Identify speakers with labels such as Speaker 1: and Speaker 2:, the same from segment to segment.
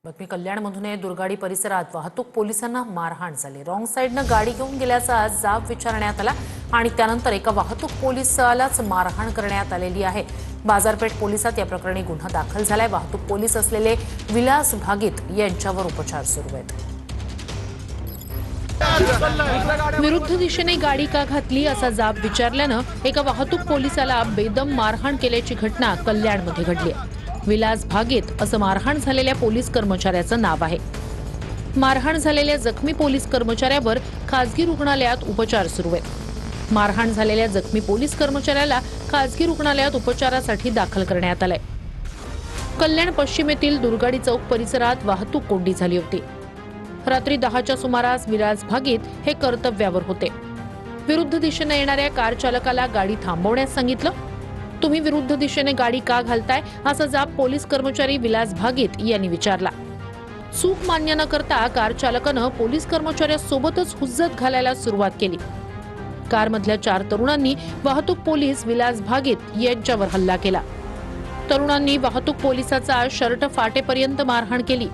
Speaker 1: बातमी कल्याणमधून दुर्गाडी परिसरात वाहतूक पोलिसांना मारहाण झाली। रॉंग साइडने गाडी घेऊन गेल्याचा जाब विचारण्यात आला आणि त्यानंतर एका वाहतूक पोलिसालाच मारहाण करण्यात आलेली आहे। बाजारपेठ पोलिसात या प्रकरणी गुन्हा दाखल झालाय। वाहतूक पोलीस असलेले विलास भागीत यांच्यावर उपचार सुरू आहेत।
Speaker 2: विरुद्ध दिशेने गाडी का घातली असा जाब विचारल्यानं एका वाहतूक पोलिसाला बेदम मारहाण केल्याची घटना कल्याणमध्ये घडली। विलास भागीत असं मारहाण झालेल्या पोलीस कर्मचाऱ्याचं नाव आहे। मारहाण झालेल्या जखमी पोलीस कर्मचाऱ्यावर खासगी रुग्णालयात उपचार सुरू आहेत। मारहाण झालेल्या जखमी पोलीस कर्मचाऱ्याला खासगी रुग्णालयात उपचारासाठी दाखल करण्यात आलंय। कल्याण पश्चिमेतील दुर्गाडी चौक परिसरात वाहतूक कोंडी झाली होती। रात्री 10च्या सुमारास विलास भागीत हे कर्तव्यावर होते। विरुद्ध दिशेने येणाऱ्या कार चालकाला गाडी थांबवण्यास सांगितलं। तुम्ही विरुद्ध दिशेने गाडी का घालताय असा जाब पोलीस कर्मचारी विलास भागीत यांनी विचारला। चूक मान्य न करता कार चालकानं पोलीस कर्मचाऱ्यासोबतच हुज्जत घालायला सुरुवात केली। कारमधल्या 4 तरुणांनी वाहतूक पोलीस विलास भागीत यांच्यावर हल्ला केला। तरुणांनी वाहतूक पोलिसाचा शर्ट फाटेपर्यंत मारहाण केली।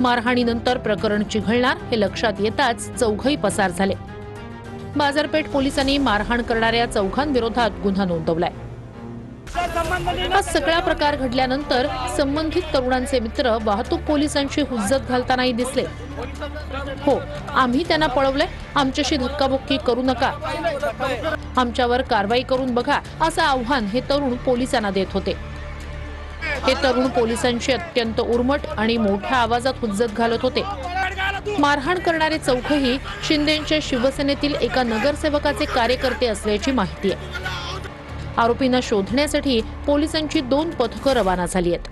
Speaker 2: मारहाणीनंतर प्रकरण चिघळणार हे लक्षात येताच चौघही पसार झाले। बाजारपेठ पोलिसांनी मारहाण करणाऱ्या चौघांविरोधात गुन्हा नोंदवलाय। हा सगळा प्रकार घडल्यानंतर संबंधित तरुणांचे मित्र वाहतूक पोलिसांची हुज्जत घालतानाही दिसले। हो, आम्ही त्यांना पळवलंय, आमच्याशी धक्काबुक्की करू नका, आमच्यावर कारवाई करून बघा असं आव्हान हे तरुण पोलिसांना देत होते। हे तरुण पोलिसांची अत्यंत उर्मट आणि मोठ्या आवाजात हुज्जत घालत होते। मारहाण करणारे चौघही शिंदेच्या शिवसेनेतील एका नगरसेवकाचे कार्यकर्ते असल्याची माहिती आहे। आरोपींना शोधण्यासाठी पोलिसांची 2 पथकं रवाना झाली आहेत।